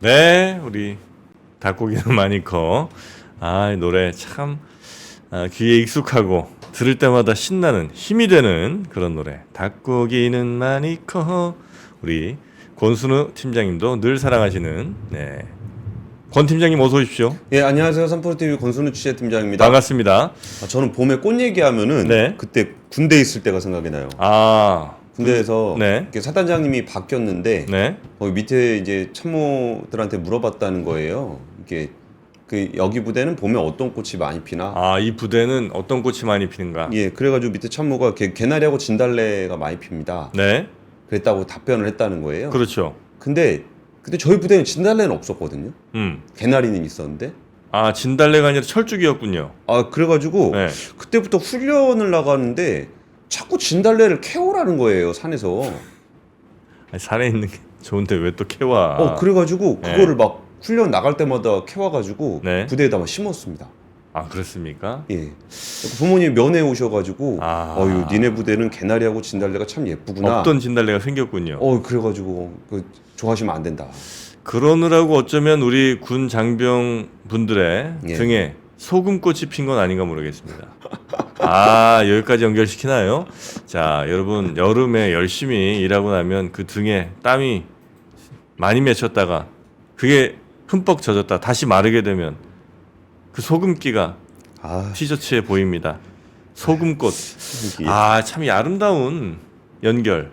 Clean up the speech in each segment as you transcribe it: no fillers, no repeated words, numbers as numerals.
네, 우리 닭고기는 많이 커. 이 노래 참 귀에 익숙하고 들을 때마다 신나는 힘이 되는 그런 노래. 닭고기는 많이 커. 우리 권순우 팀장님도 늘 사랑하시는 권 팀장님 어서 오십시오. 예, 안녕하세요. 삼프로TV 권순우 취재팀장입니다. 반갑습니다. 저는 봄에 꽃 얘기하면은 네. 그때 군대 있을 때가 생각이 나요. 군대에서 네. 이렇게 사단장님이 바뀌었는데 네. 거기 밑에 이제 참모들한테 물어봤다는 거예요. 이게 여기 부대는 봄에 어떤 꽃이 많이 피나? 이 부대는 어떤 꽃이 많이 피는가? 예, 그래가지고 밑에 참모가 개나리하고 진달래가 많이 핍니다. 네. 그랬다고 답변을 했다는 거예요. 그렇죠. 근데 저희 부대는 진달래는 없었거든요. 음. 개나리는 있었는데. 진달래가 아니라 철쭉이었군요. 그래가지고 네. 그때부터 훈련을 나가는데 자꾸 진달래를 캐오라는 거예요, 산에서. 산에 있는 게 좋은데 왜 또 캐와? 그래가지고 네. 그거를 막 훈련 나갈 때마다 캐와가지고 네. 부대에다 막 심었습니다. 그렇습니까? 예. 부모님 면회 오셔가지고 니네 부대는 개나리하고 진달래가 참 예쁘구나. 없던 진달래가 생겼군요. 그래가지고 좋아하시면 안 된다. 그러느라고 어쩌면 우리 군 장병 분들의 예. 등에 소금꽃이 핀 건 아닌가 모르겠습니다. 여기까지 연결시키나요? 자, 여러분 여름에 열심히 일하고 나면 그 등에 땀이 많이 맺혔다가 그게 흠뻑 젖었다 다시 마르게 되면 그 소금기가 티셔츠에 보입니다. 소금꽃. 참 이 아름다운 연결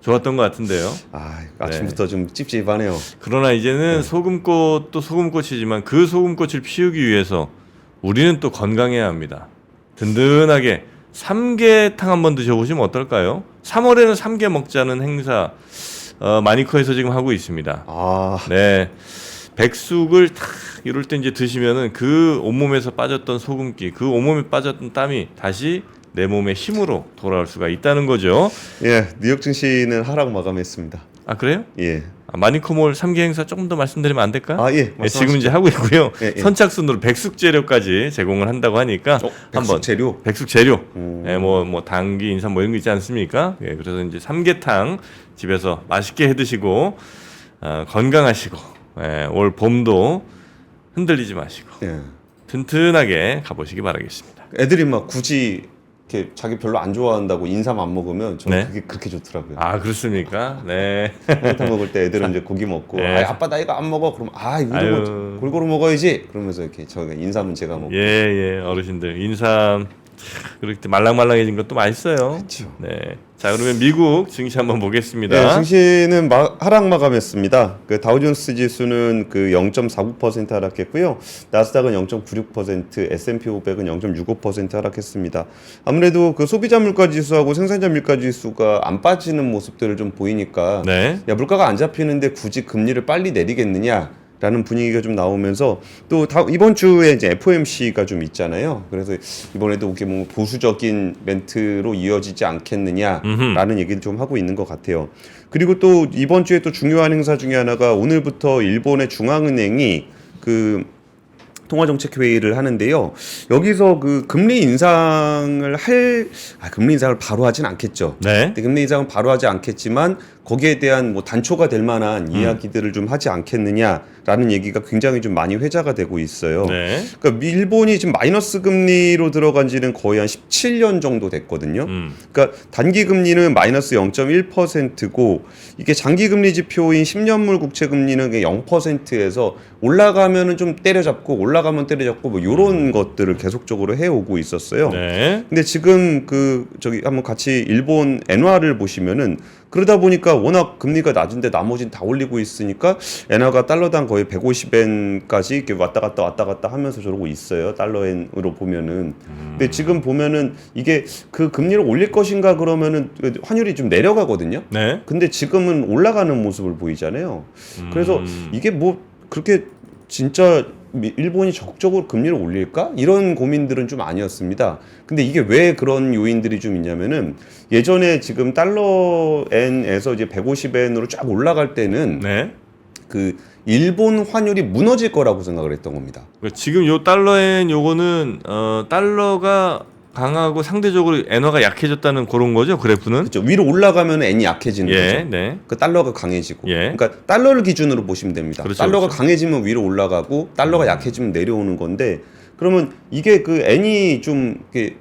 좋았던 것 같은데요. 아침부터 좀 찝찝하네요. 그러나 이제는 소금꽃도 소금꽃이지만 그 소금꽃을 피우기 위해서 우리는 또 건강해야 합니다. 든든하게 삼계탕 한번 드셔보시면 어떨까요? 3월에는 삼계 먹자는 행사 마니커에서 지금 하고 있습니다. 네, 백숙을 탁 이럴 때 이제 드시면은 그 온몸에서 빠졌던 소금기, 그 온몸에 빠졌던 땀이 다시 내 몸의 힘으로 돌아올 수가 있다는 거죠. 예, 뉴욕 증시는 하락 마감했습니다. 그래요? 예. 마니커몰 3개 행사 조금 더 말씀드리면 안 될까? 예. 지금 이제 하고 있고요. 예. 선착순으로 백숙 재료까지 제공을 한다고 하니까 백숙 재료? 백숙 재료. 뭐 당귀, 인삼 뭐 이런 거 있지 않습니까? 그래서 이제 삼계탕 집에서 맛있게 해 드시고 건강하시고 올 봄도 흔들리지 마시고 튼튼하게 가보시기 바라겠습니다. 애들이 막 굳이 이렇게 자기 별로 안 좋아한다고 인삼 안 먹으면 저는 그게 그렇게 좋더라고요. 그렇습니까? 네. 삼계탕 먹을 때 애들은 이제 고기 먹고 아빠 나 이거 안 먹어. 그럼 이거 골고루 먹어야지. 그러면서 이렇게 저가 인삼은 제가 먹고. 예. 어르신들 인삼 그렇게 말랑말랑해진 것도 맛있어요. 그렇죠. 네. 자, 그러면 미국 증시 한번 보겠습니다. 네, 증시는 하락 마감했습니다. 다우존스 지수는 0.49% 하락했고요. 나스닥은 0.96%, S&P 500은 0.65% 하락했습니다. 아무래도 소비자 물가 지수하고 생산자 물가 지수가 안 빠지는 모습들을 좀 보이니까 야, 물가가 안 잡히는데 굳이 금리를 빨리 내리겠느냐? 라는 분위기가 좀 나오면서 또 이번 주에 이제 FOMC가 좀 있잖아요. 그래서 이번에도 이게 뭐 보수적인 멘트로 이어지지 않겠느냐라는 얘기를 좀 하고 있는 것 같아요. 그리고 또 이번 주에 또 중요한 행사 중에 하나가 오늘부터 일본의 중앙은행이 통화정책 회의를 하는데요. 여기서 금리 인상을 금리 인상을 바로 하진 않겠죠. 네. 금리 인상은 바로 하지 않겠지만 거기에 대한 뭐 단초가 될 만한 이야기들을 좀 하지 않겠느냐라는 얘기가 굉장히 좀 많이 회자가 되고 있어요. 네. 그러니까 일본이 지금 마이너스 금리로 들어간 지는 거의 한 17년 정도 됐거든요. 그러니까 단기 금리는 마이너스 0.1%고 이게 장기 금리 지표인 10년물 국채 금리는 0%에서 올라가면은 좀 때려잡고 올라가면 때려잡고 뭐 이런 것들을 계속적으로 해오고 있었어요. 네. 근데 지금 한번 같이 일본 엔화를 보시면은 그러다 보니까 워낙 금리가 낮은데 나머지는 다 올리고 있으니까 엔화가 달러당 거의 150엔까지 이렇게 왔다 갔다 하면서 저러고 있어요. 달러엔으로 보면은. 근데 지금 보면은 이게 금리를 올릴 것인가 그러면은 환율이 좀 내려가거든요. 네. 근데 지금은 올라가는 모습을 보이잖아요. 그래서 이게 뭐 그렇게 진짜 일본이 적극적으로 금리를 올릴까? 이런 고민들은 좀 아니었습니다. 근데 이게 왜 그런 요인들이 좀 있냐면은 예전에 지금 달러엔에서 이제 150엔으로 쫙 올라갈 때는 일본 환율이 무너질 거라고 생각을 했던 겁니다. 지금 요 달러엔 요거는 달러가 강하고 상대적으로 엔화가 약해졌다는 그런 거죠, 그래프는? 그렇죠. 위로 올라가면 N이 약해지는 예, 거죠. 네. 그 달러가 강해지고. 예. 그러니까 달러를 기준으로 보시면 됩니다. 그렇죠, 달러가 그렇죠. 강해지면 위로 올라가고 달러가 약해지면 내려오는 건데 그러면 이게 그 N이 좀 이렇게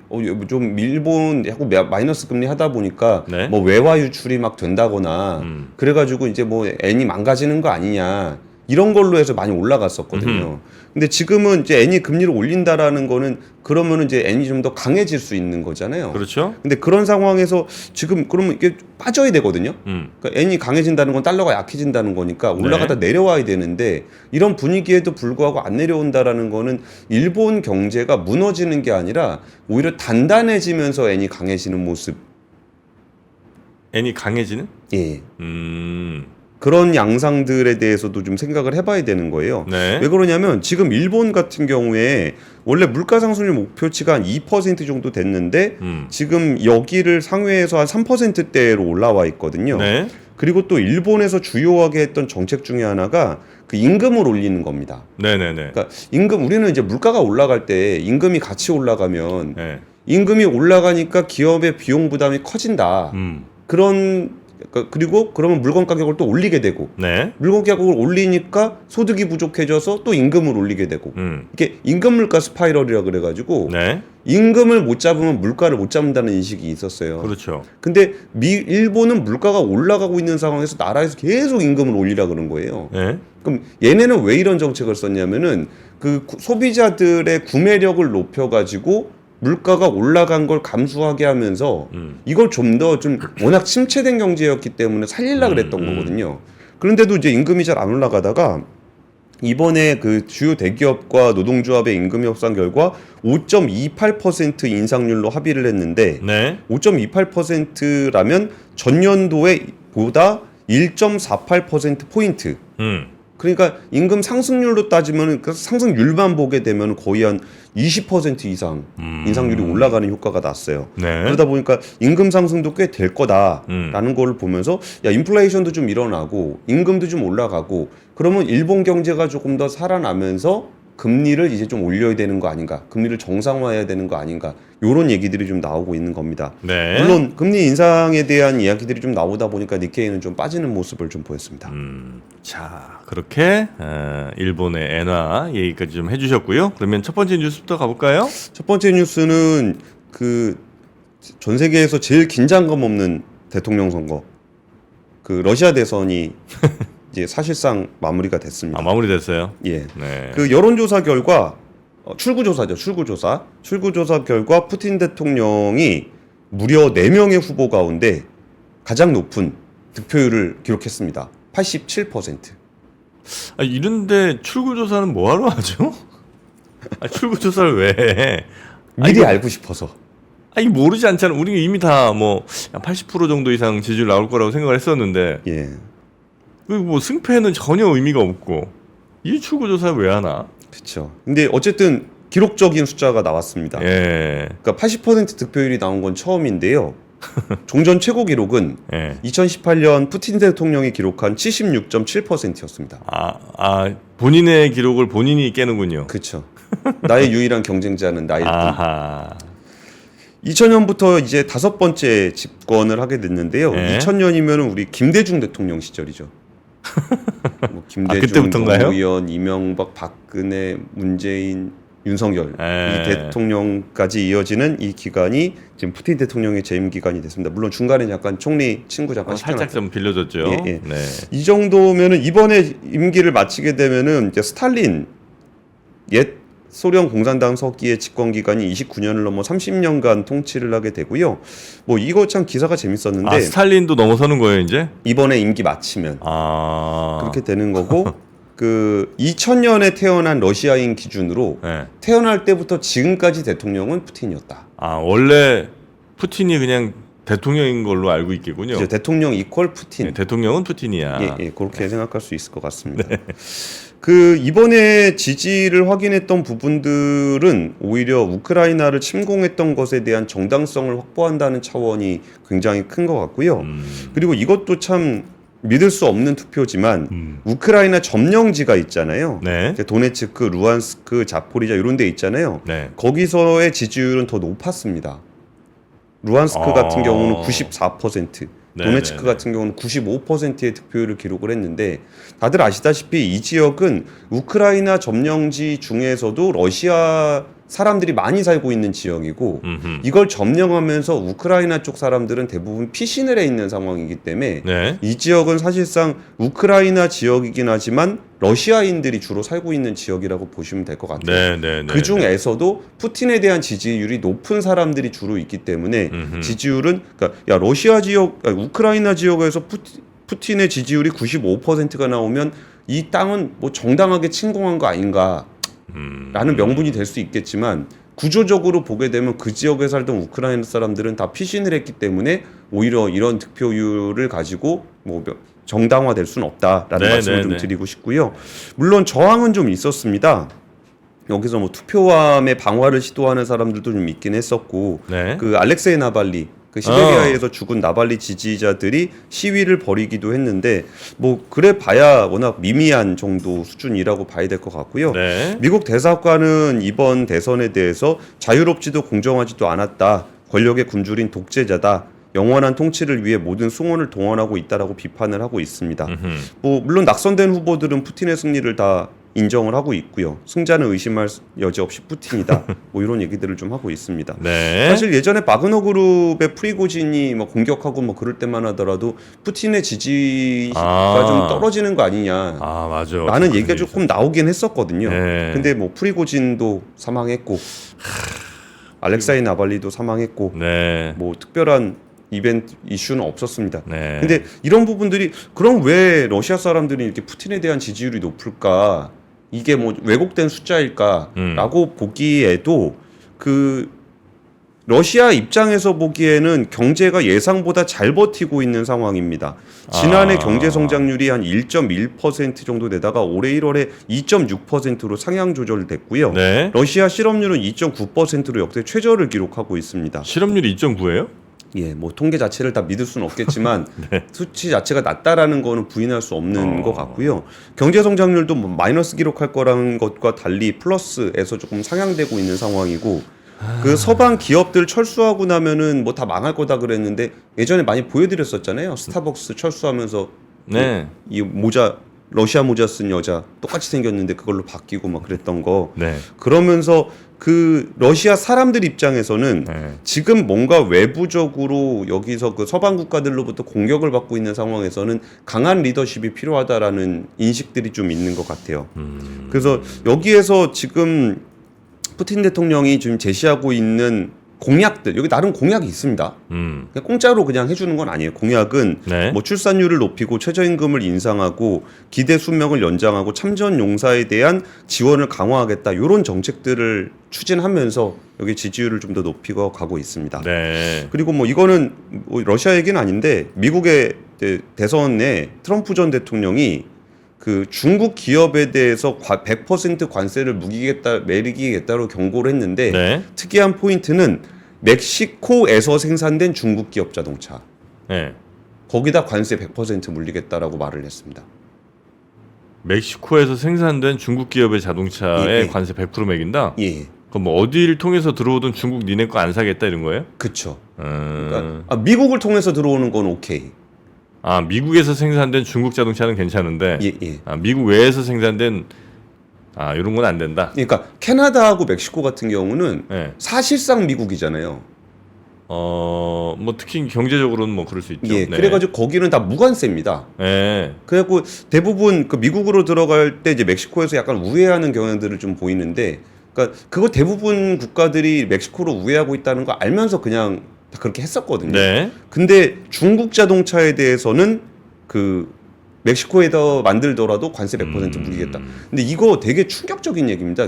좀 일본 하고 마이너스 금리 하다 보니까 네. 뭐 외화 유출이 막 된다거나 그래가지고 이제 뭐 N이 망가지는 거 아니냐 이런 걸로 해서 많이 올라갔었거든요. 근데 지금은 이제 N이 금리를 올린다라는 거는 그러면은 이제 N이 좀 더 강해질 수 있는 거잖아요. 그렇죠. 근데 그런 상황에서 지금 그러면 이게 빠져야 되거든요. 그러니까 N이 강해진다는 건 달러가 약해진다는 거니까 올라가다 내려와야 되는데 이런 분위기에도 불구하고 안 내려온다라는 거는 일본 경제가 무너지는 게 아니라 오히려 단단해지면서 N이 강해지는 모습. 엔이 강해지는? 예. 음. 그런 양상들에 대해서도 좀 생각을 해봐야 되는 거예요. 네. 왜 그러냐면 지금 일본 같은 경우에 원래 물가 상승률 목표치가 한 2% 정도 됐는데 지금 여기를 상회해서 한 3%대로 올라와 있거든요. 네. 그리고 또 일본에서 주요하게 했던 정책 중에 하나가 그 임금을 올리는 겁니다. 네네네. 그러니까 임금 우리는 이제 물가가 올라갈 때 임금이 같이 올라가면 네. 임금이 올라가니까 기업의 비용 부담이 커진다. 그런 그리고 그러면 물건 가격을 또 올리게 되고 네. 물건 가격을 올리니까 소득이 부족해져서 또 임금을 올리게 되고 이게 임금 물가 스파이럴이라 그래가지고 네. 임금을 못 잡으면 물가를 못 잡는다는 인식이 있었어요. 그렇죠. 근데 일본은 물가가 올라가고 있는 상황에서 나라에서 계속 임금을 올리라 그런 거예요. 네. 그럼 얘네는 왜 이런 정책을 썼냐면은 그 소비자들의 구매력을 높여가지고 물가가 올라간 걸 감수하게 하면서 이걸 좀 더 좀 워낙 침체된 경제였기 때문에 살리려고 그랬던 거거든요. 그런데도 이제 임금이 잘 안 올라가다가 이번에 그 주요 대기업과 노동조합의 임금 협상 결과 5.28% 인상률로 합의를 했는데 네. 5.28%라면 전년도에 보다 1.48%포인트 그러니까 임금 상승률로 따지면 그 상승률만 보게 되면 거의 한 20% 이상 인상률이 올라가는 효과가 났어요. 네. 그러다 보니까 임금 상승도 꽤 될 거다라는 걸 보면서 야 인플레이션도 좀 일어나고 임금도 좀 올라가고 그러면 일본 경제가 조금 더 살아나면서 금리를 이제 좀 올려야 되는 거 아닌가, 금리를 정상화해야 되는 거 아닌가 이런 얘기들이 좀 나오고 있는 겁니다. 네. 물론 금리 인상에 대한 이야기들이 좀 나오다 보니까 니케이는 좀 빠지는 모습을 좀 보였습니다. 자, 그렇게 일본의 엔화 얘기까지 좀 해주셨고요. 그러면 첫 번째 뉴스부터 가볼까요? 첫 번째 뉴스는 그 전 세계에서 제일 긴장감 없는 대통령 선거, 그 러시아 대선이 이제 사실상 마무리가 됐습니다. 아, 마무리됐어요. 예. 네. 그 여론조사 결과 출구조사죠. 출구조사 결과 푸틴 대통령이 무려 4명의 후보 가운데 가장 높은 득표율을 기록했습니다. 87%. 아, 이런데 출구조사는 뭐하러 하죠? 아, 출구조사를 왜 해? 미리 알고 싶어서. 아니 모르지 않잖아. 우리가 이미 다 뭐 80% 정도 이상 지지율 나올 거라고 생각을 했었는데 예. 그 뭐 승패는 전혀 의미가 없고 이 출구조사 왜 하나? 그렇죠. 근데 어쨌든 기록적인 숫자가 나왔습니다. 예. 그러니까 80% 득표율이 나온 건 처음인데요. 종전 최고 기록은 예. 2018년 푸틴 대통령이 기록한 76.7%였습니다. 본인의 기록을 본인이 깨는군요. 그렇죠. 나의 유일한 경쟁자는 나일 뿐. 아하. 2000년부터 이제 5번째 집권을 하게 됐는데요. 네. 2000년이면 우리 김대중 대통령 시절이죠. 뭐 김대중, 그때부터인가요? 노무현, 이명박, 박근혜, 문재인, 윤석열 네. 이 대통령까지 이어지는 이 기간이 지금 푸틴 대통령의 재임 기간이 됐습니다. 물론 중간에 약간 총리 친구 잠깐 살짝 시켜놨죠. 좀 빌려줬죠. 예, 예. 네. 이 정도면은 이번에 임기를 마치게 되면은 이제 스탈린 옛 소련 공산당 서기의 집권 기간이 29년을 넘어 30년간 통치를 하게 되고요. 뭐 이거 참 기사가 재밌었는데 스탈린도 넘어서는 거예요, 이제? 이번에 임기 마치면 그렇게 되는 거고 그 2000년에 태어난 러시아인 기준으로 네. 태어날 때부터 지금까지 대통령은 푸틴이었다. 원래 푸틴이 그냥 대통령인 걸로 알고 있겠군요. 이제 대통령 이퀄 푸틴. 네, 대통령은 푸틴이야. 예, 그렇게 생각할 수 있을 것 같습니다. 그 이번에 지지를 확인했던 부분들은 오히려 우크라이나를 침공했던 것에 대한 정당성을 확보한다는 차원이 굉장히 큰 것 같고요. 그리고 이것도 참 믿을 수 없는 투표지만 우크라이나 점령지가 있잖아요. 네. 도네츠크, 루안스크, 자포리자 이런 데 있잖아요. 네. 거기서의 지지율은 더 높았습니다. 루안스크 같은 경우는 94%, 네, 도네츠크 네, 네. 같은 경우는 95%의 득표율을 기록을 했는데 다들 아시다시피 이 지역은 우크라이나 점령지 중에서도 러시아 사람들이 많이 살고 있는 지역이고 이걸 점령하면서 우크라이나 쪽 사람들은 대부분 피신을 해 있는 상황이기 때문에 네. 이 지역은 사실상 우크라이나 지역이긴 하지만 러시아인들이 주로 살고 있는 지역이라고 보시면 될 것 같아요. 네, 네, 네. 그 중에서도 푸틴에 대한 지지율이 높은 사람들이 주로 있기 때문에 지지율은 그러니까 야 러시아 지역, 우크라이나 지역에서 푸틴의 지지율이 95%가 나오면 이 땅은 뭐 정당하게 침공한 거 아닌가? 라는 명분이 될 수 있겠지만 구조적으로 보게 되면 그 지역에 살던 우크라이나 사람들은 다 피신을 했기 때문에 오히려 이런 득표율을 가지고 뭐 정당화될 수는 없다라는 네, 말씀을 네, 좀 네. 드리고 싶고요. 물론 저항은 좀 있었습니다. 여기서 뭐 투표함의 방화를 시도하는 사람들도 좀 있긴 했었고 네. 그 알렉세이 나발리 그 시베리아에서 죽은 나발리 지지자들이 시위를 벌이기도 했는데 뭐 그래 봐야 워낙 미미한 정도 수준이라고 봐야 될 것 같고요. 네. 미국 대사관은 이번 대선에 대해서 자유롭지도 공정하지도 않았다. 권력의 굶주린 독재자다. 영원한 통치를 위해 모든 수원을 동원하고 있다라고 비판을 하고 있습니다. 뭐 물론 낙선된 후보들은 푸틴의 승리를 다 인정을 하고 있고요. 승자는 의심할 여지 없이 푸틴이다. 뭐 이런 얘기들을 좀 하고 있습니다. 네. 사실 예전에 바그너 그룹의 프리고진이 뭐 공격하고 뭐 그럴 때만 하더라도 푸틴의 지지가 좀 떨어지는 거 아니냐. 아, 맞아. 라는 얘기가 조금 나오긴 했었거든요. 네. 근데 뭐 프리고진도 사망했고 알렉사이 나발리도 사망했고 네. 뭐 특별한 이벤트 이슈는 없었습니다. 네. 근데 이런 부분들이 그럼 왜 러시아 사람들이 이렇게 푸틴에 대한 지지율이 높을까? 이게 뭐 왜곡된 숫자일까라고 보기에도 그 러시아 입장에서 보기에는 경제가 예상보다 잘 버티고 있는 상황입니다. 지난해 경제 성장률이 한 1.1% 정도 되다가 올해 1월에 2.6%로 상향 조절됐고요. 네. 러시아 실업률은 2.9%로 역대 최저를 기록하고 있습니다. 실업률이 2.9예요? 예, 뭐 통계 자체를 다 믿을 수는 없겠지만 네. 수치 자체가 낮다라는 거는 부인할 수 없는 것 같고요. 경제 성장률도 뭐 마이너스 기록할 거라는 것과 달리 플러스에서 조금 상향되고 있는 상황이고 그 서방 기업들 철수하고 나면은 뭐 다 망할 거다 그랬는데 예전에 많이 보여드렸었잖아요. 스타벅스 철수하면서 네. 이 모자 러시아 모자 쓴 여자 똑같이 생겼는데 그걸로 바뀌고 막 그랬던 거. 네. 그러면서 그 러시아 사람들 입장에서는 네. 지금 뭔가 외부적으로 여기서 그 서방 국가들로부터 공격을 받고 있는 상황에서는 강한 리더십이 필요하다라는 인식들이 좀 있는 것 같아요. 그래서 여기에서 지금 푸틴 대통령이 지금 제시하고 있는 공약들 여기 나름 공약이 있습니다. 그냥 공짜로 그냥 해주는 건 아니에요. 공약은 네. 뭐 출산율을 높이고 최저임금을 인상하고 기대 수명을 연장하고 참전 용사에 대한 지원을 강화하겠다. 이런 정책들을 추진하면서 여기 지지율을 좀 더 높이고 가고 있습니다. 네. 그리고 뭐 이거는 뭐 러시아 얘기는 아닌데 미국의 대선에 트럼프 전 대통령이 그 중국 기업에 대해서 100% 관세를 매기겠다로 경고를 했는데 네. 특이한 포인트는 멕시코에서 생산된 중국 기업 자동차 네. 거기다 관세 100% 물리겠다라고 말을 했습니다. 멕시코에서 생산된 중국 기업의 자동차에 예, 예. 관세 100% 매긴다? 예, 그럼 뭐 어디를 통해서 들어오든 중국 니네 거 안 사겠다 이런 거예요? 그렇죠. 그러니까 미국을 통해서 들어오는 건 오케이. 아, 미국에서 생산된 중국 자동차는 괜찮은데 예, 예. 아, 미국 외에서 생산된 이런 건 안 된다. 그러니까 캐나다하고 멕시코 같은 경우는 네. 사실상 미국이잖아요. 뭐 특히 경제적으로는 뭐 그럴 수 있죠. 예, 네. 그래가지고 거기는 다 무관세입니다. 네. 그래갖고 대부분 그 미국으로 들어갈 때 이제 멕시코에서 약간 우회하는 경향들을 좀 보이는데, 그러니까 그거 대부분 국가들이 멕시코로 우회하고 있다는 거 알면서 그냥 다 그렇게 했었거든요. 네. 근데 중국 자동차에 대해서는 그 멕시코에다 만들더라도 관세 100% 물리겠다. 근데 이거 되게 충격적인 얘기입니다.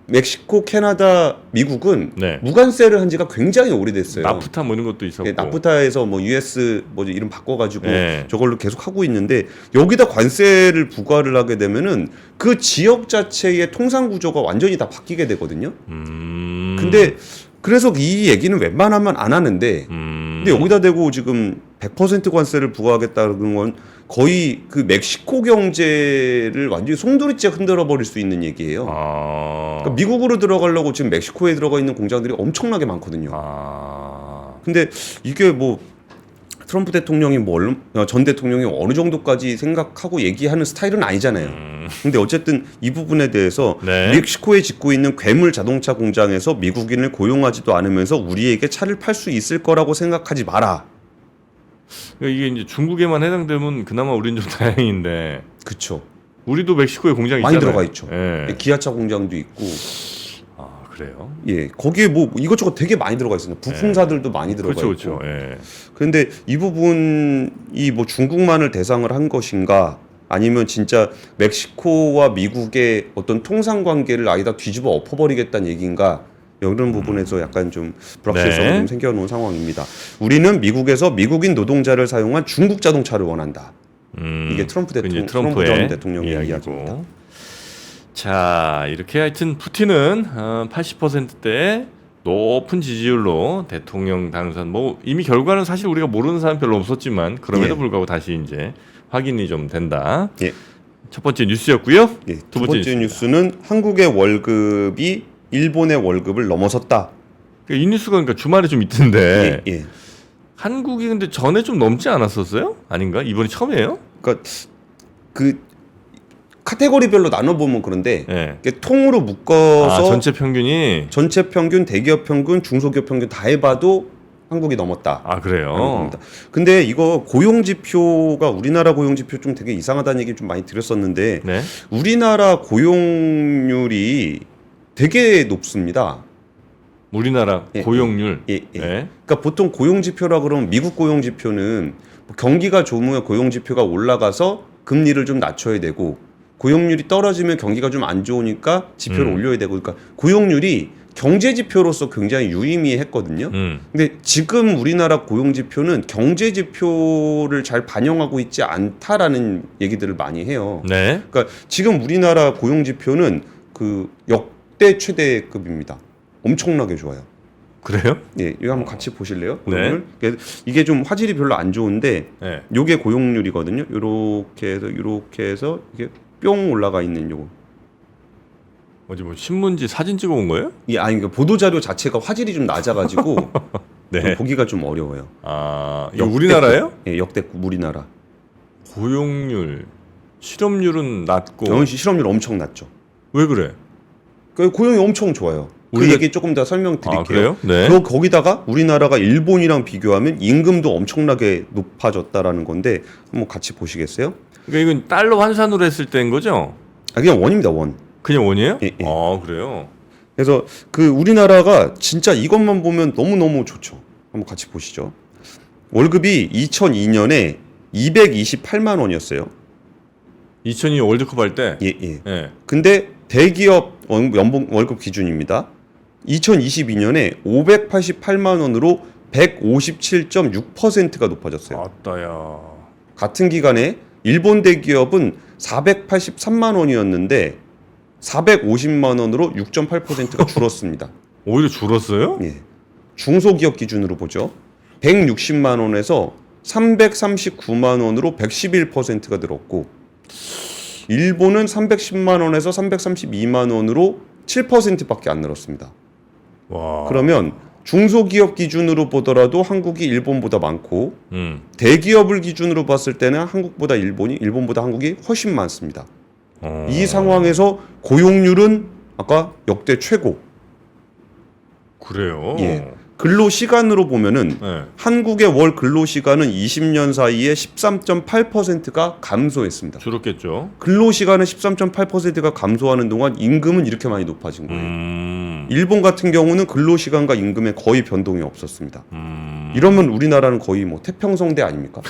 멕시코, 캐나다, 미국은 네. 무관세를 한 지가 굉장히 오래됐어요. 나프타 뭐 이런 것도 있었고. 예, 나프타에서 뭐 US 뭐지 이름 바꿔가지고 네. 저걸로 계속 하고 있는데 여기다 관세를 부과를 하게 되면은 그 지역 자체의 통상 구조가 완전히 다 바뀌게 되거든요. 근데 그래서 이 얘기는 웬만하면 안 하는데 근데 여기다 대고 지금 100% 관세를 부과하겠다는 건 거의 그 멕시코 경제를 완전히 송두리째 흔들어 버릴 수 있는 얘기예요. 그러니까 미국으로 들어가려고 지금 멕시코에 들어가 있는 공장들이 엄청나게 많거든요. 근데 이게 뭐 트럼프 대통령이 전 대통령이 어느 정도까지 생각하고 얘기하는 스타일은 아니잖아요. 근데 어쨌든 이 부분에 대해서 네. 멕시코에 짓고 있는 괴물 자동차 공장에서 미국인을 고용하지도 않으면서 우리에게 차를 팔 수 있을 거라고 생각하지 마라. 그러니까 이게 이제 중국에만 해당되면 그나마 우리는 좀 다행인데 그쵸. 우리도 멕시코에 공장이 많이 있잖아요. 들어가 있죠. 예. 기아차 공장도 있고. 아 그래요? 예, 거기에 뭐 이것저것 되게 많이 들어가 있습니다. 부품사들도 많이 들어가 그렇죠, 있고. 그렇죠. 예. 그런데 이 부분이 뭐 중국만을 대상을 한 것인가, 아니면 진짜 멕시코와 미국의 어떤 통상 관계를 아예 다 뒤집어 엎어버리겠다는 얘기인가? 이런 부분에서 약간 좀 불확실성이 네. 좀 생겨놓은 상황입니다. 우리는 미국에서 미국인 노동자를 사용한 중국 자동차를 원한다. 이게 트럼프 전 대통령의 이야기입니다. 자, 이렇게 하여튼 푸틴은 80%대 높은 지지율로 대통령 당선. 뭐 이미 결과는 사실 우리가 모르는 사람 별로 없었지만 그럼에도 예. 불구하고 다시 이제 확인이 좀 된다. 예. 첫 번째 뉴스였고요. 예, 두 번째 뉴스는 한국의 월급이 일본의 월급을 넘어섰다. 이 뉴스가 그러니까 주말에 좀 있던데. 예. 한국이 근데 전에 좀 넘지 않았었어요? 아닌가? 이번이 처음이에요? 그러니까 그 카테고리별로 나눠 보면 그런데 예. 이게 통으로 묶어서 전체 평균이 전체 평균, 대기업 평균, 중소기업 평균 다 해봐도 한국이 넘었다. 그래요. 근데 이거 고용 지표가 우리나라 고용 지표 좀 되게 이상하다는 얘기 좀 많이 드렸었는데 네. 우리나라 고용률이 되게 높습니다. 우리나라 예, 고용률. 예. 네. 그러니까 보통 고용 지표라 그러면 미국 고용 지표는 뭐 경기가 좋으면 고용 지표가 올라가서 금리를 좀 낮춰야 되고 고용률이 떨어지면 경기가 좀 안 좋으니까 지표를 올려야 되고, 그러니까 고용률이 경제 지표로서 굉장히 유의미했거든요. 근데 지금 우리나라 고용 지표는 경제 지표를 잘 반영하고 있지 않다라는 얘기들을 많이 해요. 네. 그러니까 지금 우리나라 고용 지표는 그 역대 최대급입니다. 엄청나게 좋아요. 그래요? 예, 이거 한번 같이 보실래요? 네. 고용률. 이게 좀 화질이 별로 안 좋은데 네. 요게 고용률이거든요. 요렇게 해서 이게 뿅 올라가 있는 요거. 어디 뭐 신문지 사진 찍어 온 거예요? 이 아니 그 보도 자료 자체가 화질이 좀 낮아가지고 네. 보기가 좀 어려워요. 이거 우리나라예요? 예, 역대급 우리나라. 고용률, 실업률은 낮고. 영현 씨 실업률 엄청 낮죠. 왜 그래? 그 고용이 엄청 좋아요. 그 우리가- 얘기 조금 더 설명드릴게요. 그래요? 네. 거기다가 우리나라가 일본이랑 비교하면 임금도 엄청나게 높아졌다라는 건데 한번 같이 보시겠어요? 그러니까 이건 달러 환산으로 했을 때인 거죠? 그냥 원입니다, 원. 그냥 원이에요? 예. 그래요. 그래서 그 우리나라가 진짜 이것만 보면 너무너무 좋죠. 한번 같이 보시죠. 월급이 2002년에 228만 원이었어요. 2002 월드컵 할 때. 예. 예. 근데 대기업 연봉 월급 기준입니다. 2022년에 588만 원으로 157.6%가 높아졌어요. 아따야. 같은 기간에 일본 대기업은 483만 원이었는데 450만 원으로 6.8%가 줄었습니다. 오히려 줄었어요? 예. 중소기업 기준으로 보죠. 160만 원에서 339만 원으로 111%가 늘었고, 일본은 310만 원에서 332만 원으로 7%밖에 안 늘었습니다. 와. 그러면 중소기업 기준으로 보더라도 한국이 일본보다 많고, 대기업을 기준으로 봤을 때는 일본보다 한국이 훨씬 많습니다. 이 상황에서 고용률은 아까 역대 최고. 그래요? 예. 근로 시간으로 보면은 네. 한국의 월 근로 시간은 20년 사이에 13.8%가 감소했습니다. 줄었겠죠. 근로 시간은 13.8%가 감소하는 동안 임금은 이렇게 많이 높아진 거예요. 일본 같은 경우는 근로 시간과 임금에 거의 변동이 없었습니다. 이러면 우리나라는 거의 뭐 태평성대 아닙니까?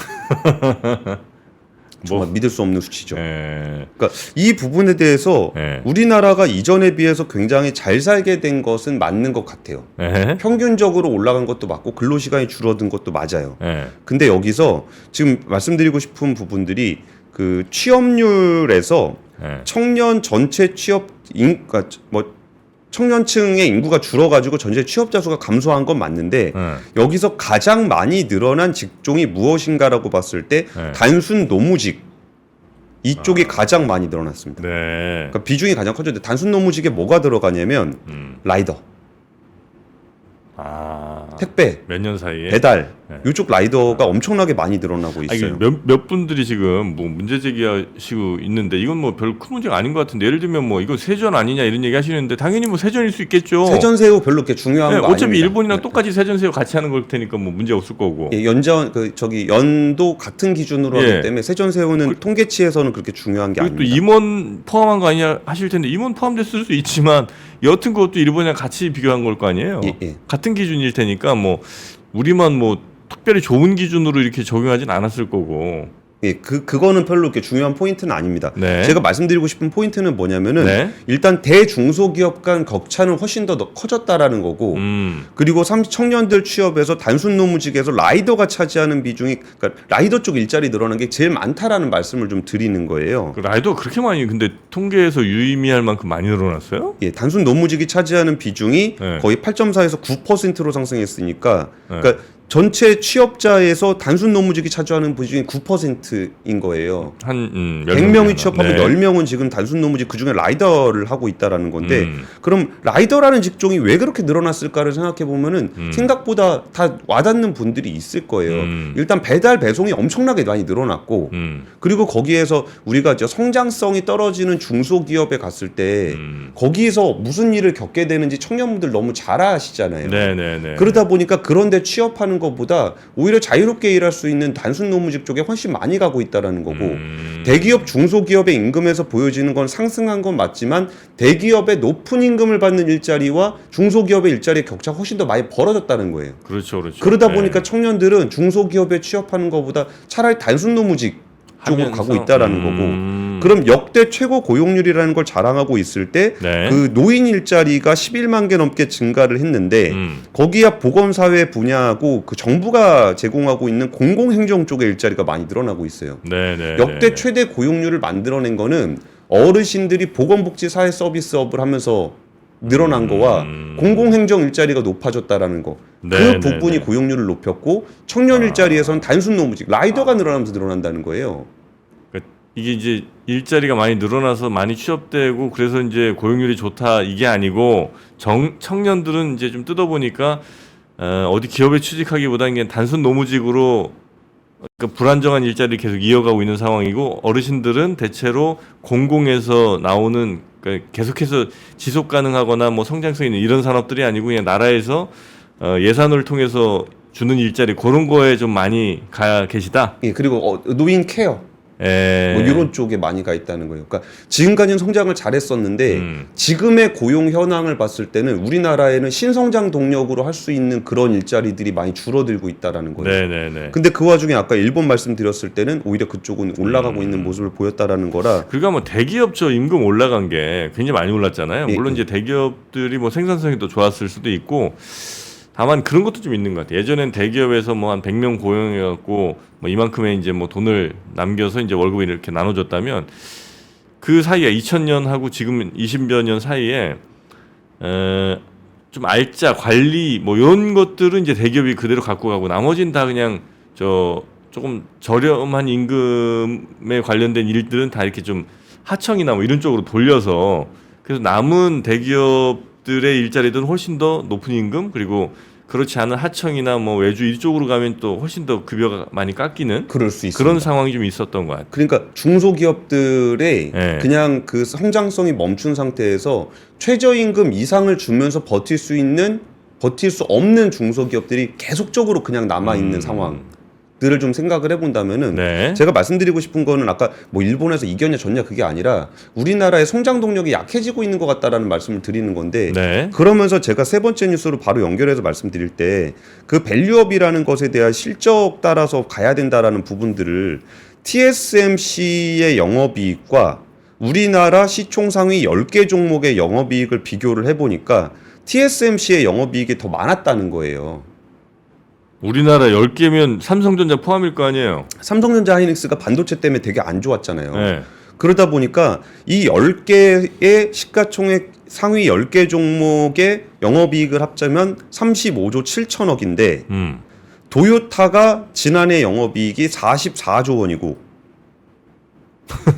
정말 믿을 수 없는 수치죠. 그러니까 이 부분에 대해서 우리나라가 이전에 비해서 굉장히 잘 살게 된 것은 맞는 것 같아요. 평균적으로 올라간 것도 맞고 근로시간이 줄어든 것도 맞아요. 근데 여기서 지금 말씀드리고 싶은 부분들이 그 취업률에서 청년 전체 취업 그러니까 뭐 청년층의 인구가 줄어가지고 전체 취업자 수가 감소한 건 맞는데 여기서 가장 많이 늘어난 직종이 무엇인가라고 봤을 때 단순 노무직 이쪽이 가장 많이 늘어났습니다. 네. 그러니까 비중이 가장 커졌는데 단순 노무직에 뭐가 들어가냐면 라이더, 택배, 몇 년 사이에 배달 이쪽 라이더가 엄청나게 많이 늘어나고 있어요. 몇 분들이 지금 뭐 문제 제기하시고 있는데 이건 뭐 별 큰 문제가 아닌 것 같은데 예를 들면 뭐 이거 세전 아니냐 이런 얘기 하시는데 당연히 뭐 세전일 수 있겠죠. 세전세우 별로 그렇게 중요한 거 어차피 아닙니다. 일본이랑 똑같이 세전세우 같이 하는 걸 테니까 뭐 문제 없을 거고. 예, 연도 같은 기준으로 하기 때문에 세전세우는 통계치에서는 그렇게 중요한 게 그리고 또 아닙니다. 임원 포함한 거 아니냐 하실 텐데 임원 포함됐을 수 있지만 여튼 그것도 일본이랑 같이 비교한 걸 거 아니에요. 예. 같은 기준일 테니까 뭐 우리만 뭐 특별히 좋은 기준으로 이렇게 적용하진 않았을 거고. 예, 그거는 별로 그렇게 중요한 포인트는 아닙니다. 네. 제가 말씀드리고 싶은 포인트는 뭐냐면은 네. 일단 대중소기업 간 격차는 훨씬 더 커졌다라는 거고 그리고 청년들 취업에서 단순 노무직에서 라이더가 차지하는 비중이 그러니까 라이더 쪽 일자리 늘어난 게 제일 많다라는 말씀을 좀 드리는 거예요. 그 라이더 그렇게 많이 근데 통계에서 유의미할 만큼 많이 늘어났어요? 예, 단순 노무직이 차지하는 비중이 거의 8.4에서 9%로 상승했으니까 그러니까 전체 취업자에서 단순 노무직이 차지하는 비중이 9%인 거예요. 한 100명이 취업하면 네. 10명은 지금 단순 노무직 그중에 라이더를 하고 있다라는 건데 그럼 라이더라는 직종이 왜 그렇게 늘어났을까를 생각해 보면은 생각보다 다 와닿는 분들이 있을 거예요. 일단 배달 배송이 엄청나게 많이 늘어났고 그리고 거기에서 우리가 성장성이 떨어지는 중소기업에 갔을 때 거기에서 무슨 일을 겪게 되는지 청년분들 너무 잘 아시잖아요. 네네네. 그러다 보니까 그런데 취업하는 것보다 오히려 자유롭게 일할 수 있는 단순 노무직 쪽에 훨씬 많이 가고 있다라는 거고 대기업 중소기업의 임금에서 보여지는 건 상승한 건 맞지만 대기업의 높은 임금을 받는 일자리와 중소기업의 일자리의 격차가 훨씬 더 많이 벌어졌다는 거예요. 그렇죠. 그러다 보니까 청년들은 중소기업에 취업하는 것보다 차라리 단순 노무직 쪽으로 가고 있다라는 거고 그럼 역대 최고 고용률이라는 걸 자랑하고 있을 때 그 노인 일자리가 11만 개 넘게 증가를 했는데 거기야 보건사회 분야하고 그 정부가 제공하고 있는 공공행정 쪽의 일자리가 많이 늘어나고 있어요. 역대 최대 고용률을 만들어낸 거는 어르신들이 보건복지 사회 서비스업을 하면서 늘어난 거와 공공행정 일자리가 높아졌다라는 거. 그 부분이 고용률을 높였고 청년 일자리에서는 단순 노무직, 라이더가 늘어나면서 늘어난다는 거예요. 이게 이제 일자리가 많이 늘어나서 많이 취업되고 그래서 이제 고용률이 좋다 이게 아니고 청년들은 이제 좀 뜯어보니까 어디 기업에 취직하기보다는 그냥 단순 노무직으로 그러니까 불안정한 일자리를 계속 이어가고 있는 상황이고 어르신들은 대체로 공공에서 나오는 그러니까 계속해서 지속 가능하거나 뭐 성장성 있는 이런 산업들이 아니고 그냥 나라에서 예산을 통해서 주는 일자리 그런 거에 좀 많이 가 계시다. 예, 그리고 노인 케어. 뭐 이런 쪽에 많이 가 있다는 거예요. 그러니까 지금까지는 성장을 잘했었는데 지금의 고용 현황을 봤을 때는 우리나라에는 신성장 동력으로 할 수 있는 그런 일자리들이 많이 줄어들고 있다라는 거예요. 근데 그 와중에 아까 일본 말씀드렸을 때는 오히려 그쪽은 올라가고 있는 모습을 보였다라는 거라. 그러니까 뭐 대기업 저 임금 올라간 게 굉장히 많이 올랐잖아요. 물론 이제 대기업들이 뭐 생산성이 더 좋았을 수도 있고. 다만 그런 것도 좀 있는 것 같아요. 예전엔 대기업에서 뭐 한 100명 고용해갖고 뭐 이만큼의 이제 뭐 돈을 남겨서 이제 월급을 이렇게 나눠줬다면 그 사이에 2000년하고 지금 20여 년 사이에 좀 알짜 관리 뭐 이런 것들은 이제 대기업이 그대로 갖고 가고 나머지는 다 그냥 조금 저렴한 임금에 관련된 일들은 다 이렇게 좀 하청이나 뭐 이런 쪽으로 돌려서 그래서 남은 대기업들의 일자리들은 훨씬 더 높은 임금 그리고 그렇지 않은 하청이나 뭐 외주 이쪽으로 가면 또 훨씬 더 급여가 많이 깎이는 그럴 수 있습니다. 그런 상황이 좀 있었던 것 같아요. 그러니까 중소기업들의 그냥 그 성장성이 멈춘 상태에서 최저임금 이상을 주면서 버틸 수 없는 중소기업들이 계속적으로 그냥 남아 있는 상황들을 좀 생각을 해본다면은 제가 말씀드리고 싶은 거는 아까 뭐 일본에서 이겼냐 졌냐 그게 아니라 우리나라의 성장 동력이 약해지고 있는 것 같다라는 말씀을 드리는 건데 그러면서 제가 세 번째 뉴스로 바로 연결해서 말씀드릴 때 그 밸류업이라는 것에 대한 실적 따라서 가야 된다라는 부분들을 TSMC의 영업이익과 우리나라 시총 상위 10개 종목의 영업이익을 비교를 해보니까 TSMC의 영업이익이 더 많았다는 거예요. 우리나라 10개면 삼성전자 포함일 거 아니에요. 삼성전자 하이닉스가 반도체 때문에 되게 안 좋았잖아요. 그러다 보니까 이 10개의 시가총액 상위 10개 종목의 영업이익을 합치면 35조 7천억인데 도요타가 지난해 영업이익이 44조 원이고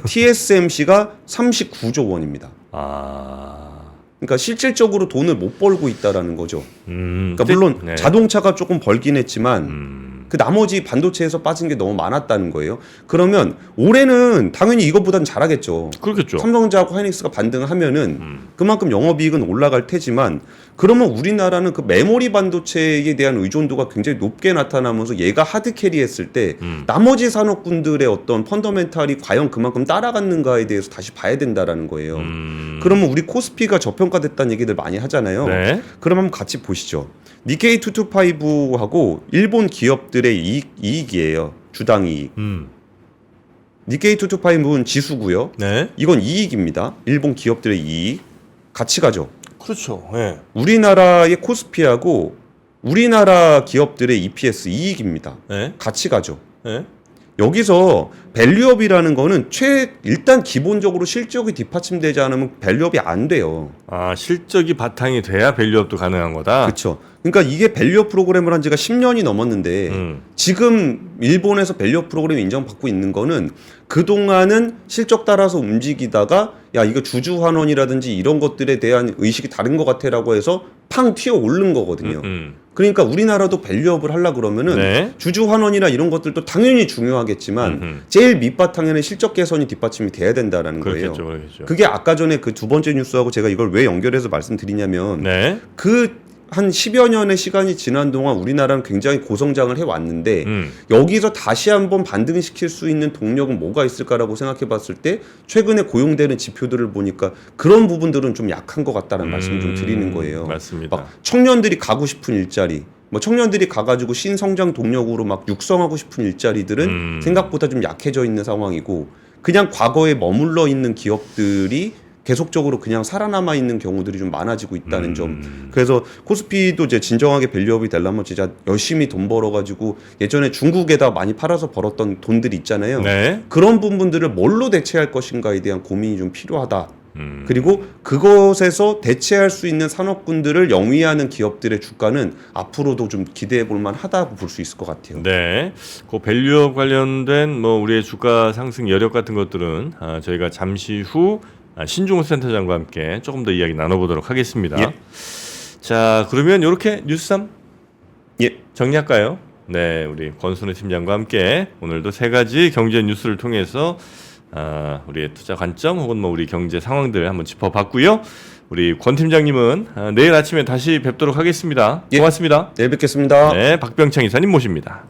TSMC가 39조 원입니다. 그러니까 실질적으로 돈을 못 벌고 있다라는 거죠. 그러니까 물론 네. 자동차가 조금 벌긴 했지만 그 나머지 반도체에서 빠진 게 너무 많았다는 거예요. 그러면 올해는 당연히 이것보다는 잘하겠죠. 그렇겠죠. 삼성전자하고 하이닉스가 반등하면은 그만큼 영업이익은 올라갈 테지만 그러면 우리나라는 그 메모리 반도체에 대한 의존도가 굉장히 높게 나타나면서 얘가 하드 캐리했을 때 나머지 산업군들의 어떤 펀더멘탈이 과연 그만큼 따라갔는가에 대해서 다시 봐야 된다라는 거예요. 그러면 우리 코스피가 저평가됐다는 얘기들 많이 하잖아요. 네. 그럼 한번 같이 보시죠. 니케이 225하고 일본 기업들의 이익이에요. 주당 이익. 니케이 225는 지수고요. 네. 이건 이익입니다. 일본 기업들의 이익. 같이 가죠. 그렇죠. 네. 우리나라의 코스피하고 우리나라 기업들의 EPS 이익입니다. 네. 같이 가죠. 네. 여기서 밸류업이라는 거는 일단 기본적으로 실적이 뒷받침되지 않으면 밸류업이 안 돼요. 실적이 바탕이 돼야 밸류업도 가능한 거다. 그렇죠. 그러니까 이게 밸류업 프로그램을 한 지가 10년이 넘었는데 지금 일본에서 밸류업 프로그램 인정받고 있는 거는 그동안은 실적 따라서 움직이다가 야 이거 주주 환원이라든지 이런 것들에 대한 의식이 다른 것 같아라고 해서 팡 튀어 오른 거거든요. 그러니까 우리나라도 밸류업을 하려 그러면은 네. 주주 환원이나 이런 것들도 당연히 중요하겠지만 제일 밑바탕에는 실적 개선이 뒷받침이 돼야 된다라는 거예요. 그렇겠죠. 그게 아까 전에 그 두 번째 뉴스하고 제가 이걸 왜 연결해서 말씀드리냐면 네. 그 한 10여 년의 시간이 지난 동안 우리나라는 굉장히 고성장을 해왔는데 여기서 다시 한번 반등시킬 수 있는 동력은 뭐가 있을까라고 생각해 봤을 때 최근에 고용되는 지표들을 보니까 그런 부분들은 좀 약한 것 같다는 말씀을 좀 드리는 거예요. 맞습니다. 막 청년들이 가고 싶은 일자리 뭐 청년들이 가가지고 신성장 동력으로 막 육성하고 싶은 일자리들은 생각보다 좀 약해져 있는 상황이고 그냥 과거에 머물러 있는 기업들이 계속적으로 그냥 살아남아 있는 경우들이 좀 많아지고 있다는 점. 그래서 코스피도 이제 진정하게 밸류업이 되려면 진짜 열심히 돈 벌어가지고 예전에 중국에다 많이 팔아서 벌었던 돈들이 있잖아요. 네. 그런 부분들을 뭘로 대체할 것인가에 대한 고민이 좀 필요하다. 그리고 그것에서 대체할 수 있는 산업군들을 영위하는 기업들의 주가는 앞으로도 좀 기대해 볼 만하다고 볼 수 있을 것 같아요. 네. 그 밸류업 관련된 뭐 우리의 주가 상승 여력 같은 것들은 저희가 잠시 후 신중호 센터장과 함께 조금 더 이야기 나눠보도록 하겠습니다. 예. 자, 그러면 이렇게 뉴스 3 예. 정리할까요? 네, 우리 권순우 팀장과 함께 오늘도 세 가지 경제 뉴스를 통해서 우리의 투자 관점 혹은 뭐 우리 경제 상황들 한번 짚어봤고요. 우리 권 팀장님은 내일 아침에 다시 뵙도록 하겠습니다. 예. 고맙습니다. 내일 뵙겠습니다. 네, 박병창 이사님 모십니다.